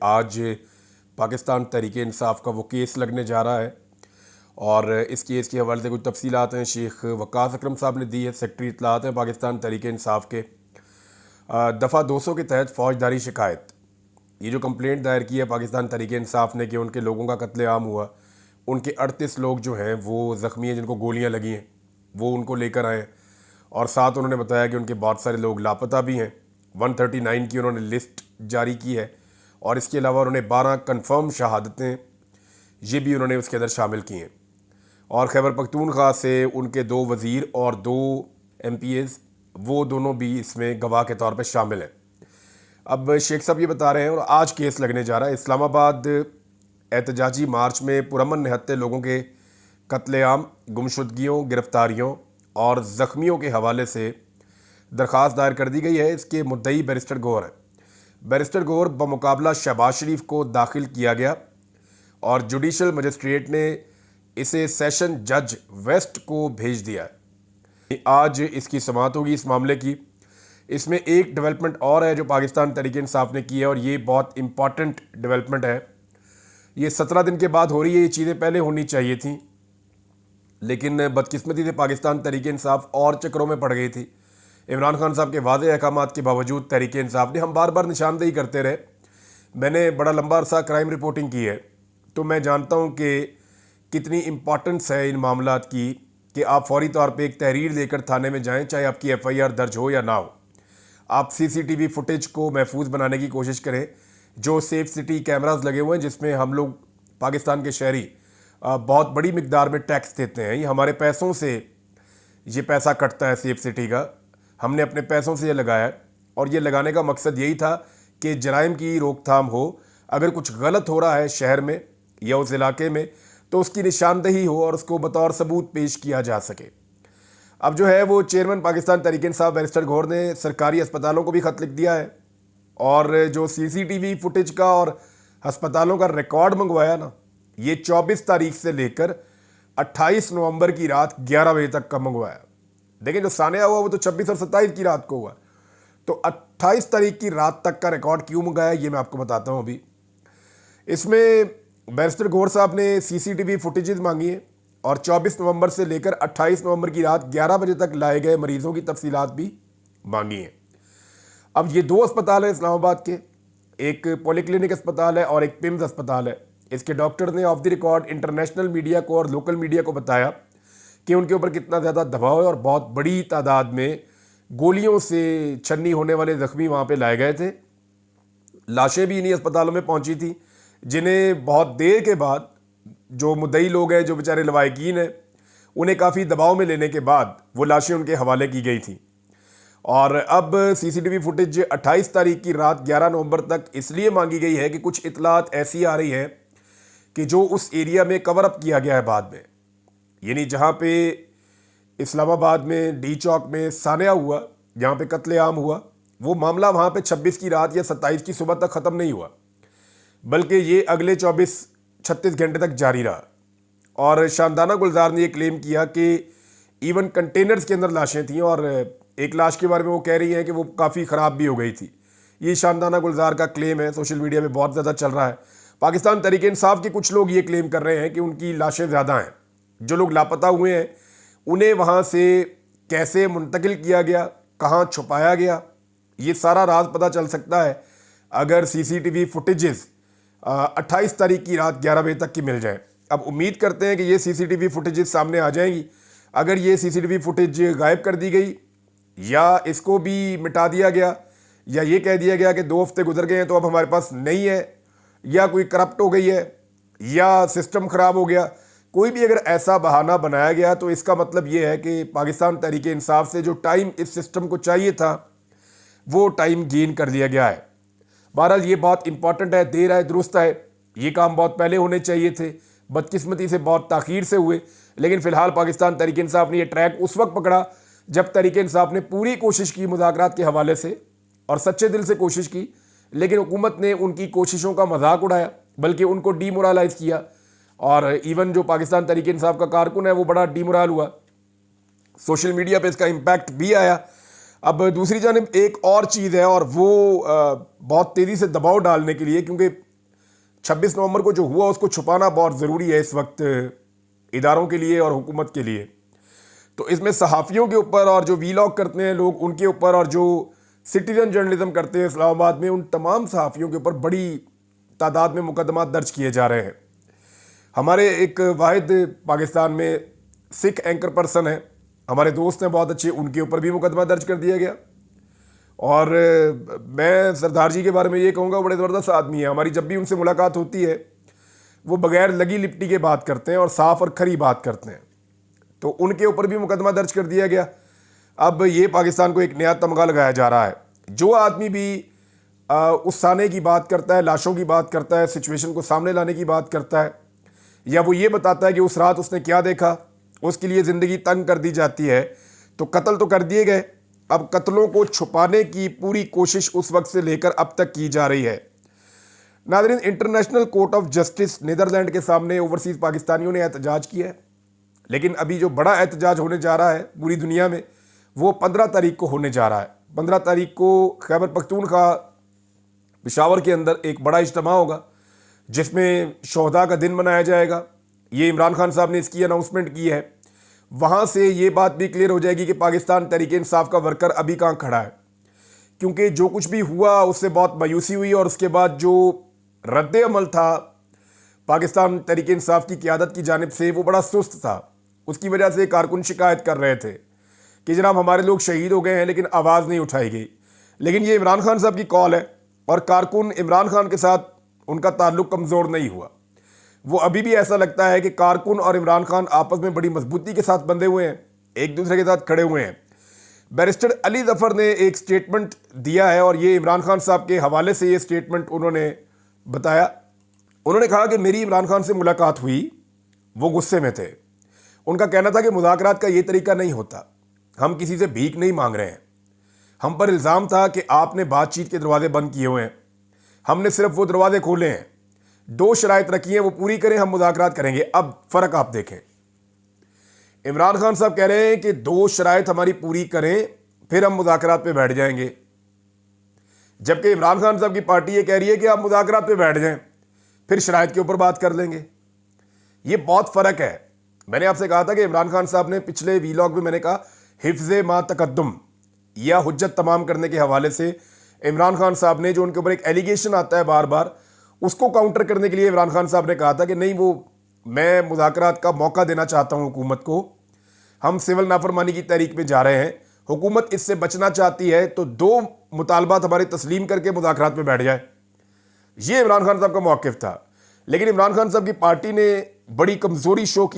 आज पाकिस्तान तहरीक-ए-इंसाफ का वो केस लगने जा रहा है और इस केस के हवाले से कुछ तफसीलात हैं शेख वक्कास अकरम साहब ने दी है। सेक्रेटरी इत्तलात हैं पाकिस्तान तहरीक-ए-इंसाफ के। दफ़ा 200 के तहत फ़ौजदारी शिकायत, ये जो कंप्लेंट दायर की है पाकिस्तान तहरीक-ए-इंसाफ ने कि उनके लोगों का कत्लेआम हुआ, उनके 38 लोग जो हैं वो ज़ख्मी हैं जिनको गोलियाँ लगी हैं, वो उनको लेकर आए और साथ उन्होंने बताया कि उनके बहुत सारे लोग लापता भी हैं। 139 की उन्होंने लिस्ट जारी की है और इसके अलावा उन्होंने 12 कन्फर्म शहादतें ये भी उन्होंने उसके अंदर शामिल की हैं। और खैबर पख्तूनख्वा से उनके 2 वज़ीर और 2 MPs वो दोनों भी इसमें गवाह के तौर पे शामिल हैं। अब शेख साहब ये बता रहे हैं और आज केस लगने जा रहा है। इस्लामाबाद एहतजाजी मार्च में पुरअमन निहत्ते लोगों के कत्लेआम, गुमशुदगियों, गिरफ्तारियों और ज़ख्मियों के हवाले से दरख्वास्त दायर कर दी गई है। इसके मुद्दई बैरिस्टर गौहर है। बैरिस्टर गौहर बमुकाबला शहबाज शरीफ को दाखिल किया गया और जुडिशल मजिस्ट्रेट ने इसे सेशन जज वेस्ट को भेज दिया है। आज इसकी समाअत होगी इस मामले की। इसमें एक डेवलपमेंट और है जो पाकिस्तान तहरीक-ए-इंसाफ ने की है और ये बहुत इम्पॉर्टेंट डेवलपमेंट है। ये 17 दिन के बाद हो रही है। ये चीज़ें पहले होनी चाहिए थी, लेकिन बदकिस्मती से पाकिस्तान तहरीक-ए-इंसाफ और चक्करों में पड़ गई थी। इमरान खान साहब के वादे अहकामात के बावजूद तहरीक-ए-इंसाफ ने, हम बार बार निशानदेही करते रहे। मैंने बड़ा लंबा अरसा क्राइम रिपोर्टिंग की है, तो मैं जानता हूँ कि कितनी इम्पॉर्टेंस है इन मामलात की कि आप फौरी तौर पे एक तहरीर लेकर थाने में जाएं, चाहे आपकी FIR दर्ज हो या ना हो। आप CCTV फुटेज को महफूज बनाने की कोशिश करें। जो सेफ सिटी कैमरास लगे हुए हैं जिसमें हम लोग पाकिस्तान के शहरी बहुत बड़ी मिकदार में टैक्स देते हैं, ये हमारे पैसों से ये पैसा कटता है सेफ सिटी का, हमने अपने पैसों से ये लगाया है और ये लगाने का मकसद यही था कि जराइम की रोकथाम हो। अगर कुछ गलत हो रहा है शहर में या उस इलाके में तो उसकी निशानदेही हो और उसको बतौर सबूत पेश किया जा सके। अब जो है वो चेयरमैन पाकिस्तान तहरीक-ए-इंसाफ बैरिस्टर गौहर ने सरकारी अस्पतालों को भी ख़त लिख दिया है और जो CCTV फुटेज का और अस्पतालों का रिकॉर्ड मंगवाया ना, ये 24 तारीख से लेकर 28 नवंबर की रात 11 बजे तक का मंगवाया। देखिए जो सानिया हुआ वो तो 26 और 27 की रात को हुआ, तो 28 तारीख की रात तक का रिकॉर्ड क्यों मंगाया ये मैं आपको बताता हूँ अभी। इसमें बैरिस्टर गौहर साहब ने CCTV फुटेजेस मांगी है और 24 नवंबर से लेकर 28 नवंबर की रात 11 बजे तक लाए गए मरीजों की तफसीलात भी मांगी हैं। अब ये 2 अस्पताल हैं इस्लामाबाद के, एक पॉलीक्लिनिक अस्पताल है और एक पिम्स अस्पताल है। इसके डॉक्टर ने of the record international media को और लोकल मीडिया को बताया कि उनके ऊपर कितना ज़्यादा दबाव है और बहुत बड़ी तादाद में गोलियों से छन्नी होने वाले ज़ख्मी वहाँ पे लाए गए थे। लाशें भी इन्हीं अस्पतालों में पहुँची थी, जिन्हें बहुत देर के बाद जो मुद्दई लोग हैं, जो बेचारे लवाहिकीन हैं, उन्हें काफ़ी दबाव में लेने के बाद वो लाशें उनके हवाले की गई थी। और अब CCTV फुटेज 28 तारीख की रात 11 नवंबर तक इसलिए मांगी गई है कि कुछ इतलात ऐसी आ रही हैं कि जो उस एरिया में कवर अप किया गया है बाद में, यानी जहाँ पे इस्लामाबाद में D चौक में सानिया हुआ, जहाँ पे कत्लेआम हुआ, वो मामला वहाँ पे 26 की रात या 27 की सुबह तक ख़त्म नहीं हुआ, बल्कि ये अगले 24-36 घंटे तक जारी रहा। और शानदाना गुलजार ने ये क्लेम किया कि इवन कंटेनर्स के अंदर लाशें थीं और एक लाश के बारे में वो कह रही हैं कि वो काफ़ी ख़राब भी हो गई थी। ये शानदाना गुलजार का क्लेम है, सोशल मीडिया में बहुत ज़्यादा चल रहा है। पाकिस्तान तहरीक-ए-इंसाफ के कुछ लोग ये क्लेम कर रहे हैं कि उनकी लाशें ज़्यादा हैं। जो लोग लापता हुए हैं उन्हें वहाँ से कैसे मुंतकिल किया गया, कहाँ छुपाया गया, ये सारा राज पता चल सकता है अगर CCTV फुटेजेस 28 तारीख की रात 11 बजे तक की मिल जाए। अब उम्मीद करते हैं कि ये CCTV फुटेजेस सामने आ जाएंगी। अगर ये CCTV फुटेज गायब कर दी गई या इसको भी मिटा दिया गया या ये कह दिया गया कि 2 हफ्ते गुजर गए हैं तो अब हमारे पास नहीं है, या कोई करप्ट हो गई है या सिस्टम ख़राब हो गया, कोई भी अगर ऐसा बहाना बनाया गया तो इसका मतलब ये है कि पाकिस्तान तहरीक-ए-इंसाफ से जो टाइम इस सिस्टम को चाहिए था वो टाइम गेन कर लिया गया है। बहरहाल ये बहुत इंपॉर्टेंट है, देर आए दुरुस्त है। ये काम बहुत पहले होने चाहिए थे, बदकिस्मती से बहुत ताख़ीर से हुए। लेकिन फ़िलहाल पाकिस्तान तहरीक-ए-इंसाफ ने यह ट्रैक उस वक्त पकड़ा जब तहरीक-ए-इंसाफ ने पूरी कोशिश की मुज़ाकरात के हवाले से और सच्चे दिल से कोशिश की, लेकिन हुकूमत ने उनकी कोशिशों का मजाक उड़ाया, बल्कि उनको डीमोरलाइज़ किया। और इवन जो पाकिस्तान तहरीक-ए-इंसाफ का कारकुन है वो बड़ा डीमोरल हुआ। सोशल मीडिया पे इसका इम्पैक्ट भी आया। अब दूसरी जानिब एक और चीज़ है और वो बहुत तेज़ी से दबाव डालने के लिए, क्योंकि 26 नवंबर को जो हुआ उसको छुपाना बहुत ज़रूरी है इस वक्त इदारों के लिए और हुकूमत के लिए। तो इसमें सहाफ़ियों के ऊपर और जो वीलॉग करते हैं लोग उनके ऊपर और जो सिटीजन जर्नलिज्म करते हैं इस्लामाबाद में, उन तमाम सहाफ़ियों के ऊपर बड़ी तादाद में मुकदमा दर्ज किए जा रहे हैं। हमारे एक वाहिद पाकिस्तान में सिख एंकर पर्सन है, हमारे दोस्त हैं बहुत अच्छे, उनके ऊपर भी मुकदमा दर्ज कर दिया गया। और मैं सरदार जी के बारे में ये कहूँगा, बड़े ज़बरदस्त आदमी है। हमारी जब भी उनसे मुलाकात होती है वो बगैर लगी लिपटी के बात करते हैं और साफ़ और खरी बात करते हैं। तो उनके ऊपर भी मुकदमा दर्ज कर दिया गया। अब ये पाकिस्तान को एक नया तमगा लगाया जा रहा है। जो आदमी भी उस साने की बात करता है, लाशों की बात करता है, सिचुएशन को सामने लाने की बात करता है, या वो ये बताता है कि उस रात उसने क्या देखा, उसके लिए ज़िंदगी तंग कर दी जाती है। तो कत्ल तो कर दिए गए, अब कत्लों को छुपाने की पूरी कोशिश उस वक्त से लेकर अब तक की जा रही है। नाज़रीन, international court of justice Netherland के सामने ओवरसीज़ पाकिस्तानियों ने एहतजाज किया है, लेकिन अभी जो बड़ा एहतजाज होने जा रहा है पूरी दुनिया में वो 15 तारीख को होने जा रहा है। 15 तारीख को खैबर पख्तूनख्वा पेशावर के अंदर एक बड़ा इज्तिमा होगा जिसमें शोहदा का दिन मनाया जाएगा। ये इमरान खान साहब ने इसकी अनाउंसमेंट की है। वहाँ से ये बात भी क्लियर हो जाएगी कि पाकिस्तान तहरीक इंसाफ का वर्कर अभी कहाँ खड़ा है, क्योंकि जो कुछ भी हुआ उससे बहुत मायूसी हुई और उसके बाद जो रद्द अमल था पाकिस्तान तहरीक इंसाफ की क़यादत की जानिब से वो बड़ा सुस्त था। उसकी वजह से कारकुन शिकायत कर रहे थे कि जनाब हमारे लोग शहीद हो गए हैं, लेकिन आवाज़ नहीं उठाई गई। लेकिन ये इमरान खान साहब की कॉल है और कारकुन इमरान खान के साथ उनका ताल्लुक कमज़ोर नहीं हुआ। वो अभी भी ऐसा लगता है कि कारकुन और इमरान खान आपस में बड़ी मजबूती के साथ बंधे हुए हैं, एक दूसरे के साथ खड़े हुए हैं। बैरिस्टर अली ज़फ़र ने एक स्टेटमेंट दिया है और ये इमरान खान साहब के हवाले से ये स्टेटमेंट उन्होंने बताया। उन्होंने कहा कि मेरी इमरान खान से मुलाकात हुई, वो गुस्से में थे। उनका कहना था कि मुज़ाकरात का ये तरीका नहीं होता, हम किसी से भीख नहीं मांग रहे हैं। हम पर इल्ज़ाम था कि आपने बातचीत के दरवाजे बंद किए हुए हैं, हमने सिर्फ वो दरवाजे खोले हैं। 2 शराइत रखी हैं, वो पूरी करें, हम मुज़ाकरात करेंगे। अब फ़र्क आप देखें, इमरान खान साहब कह रहे हैं कि 2 शराइत हमारी पूरी करें फिर हम मुज़ाकरात पे बैठ जाएंगे, जबकि इमरान खान साहब की पार्टी ये कह रही है कि आप मुज़ाकरात पे बैठ जाएं फिर शराइत के ऊपर बात कर लेंगे। ये बहुत फ़र्क है। मैंने आपसे कहा था कि इमरान खान साहब ने पिछले वीलॉग में मैंने कहा हिफ्ज़े मा तकद्दुम या हुज्जत तमाम करने के हवाले से इमरान खान साहब ने जो उनके ऊपर एक एलिगेशन आता है बार बार, उसको काउंटर करने के लिए इमरान खान साहब ने कहा था कि नहीं, वो मैं मुज़ाकरात का मौका देना चाहता हूँ हुकूमत को। हम सिविल नाफरमानी की तहरीक में जा रहे हैं, हुकूमत इससे बचना चाहती है तो 2 मुतालबात हमारे तस्लीम करके मुज़ाकरात में बैठ जाए। ये इमरान खान साहब का मौक़िफ़ था। लेकिन इमरान खान साहब की पार्टी ने बड़ी कमज़ोरी शो की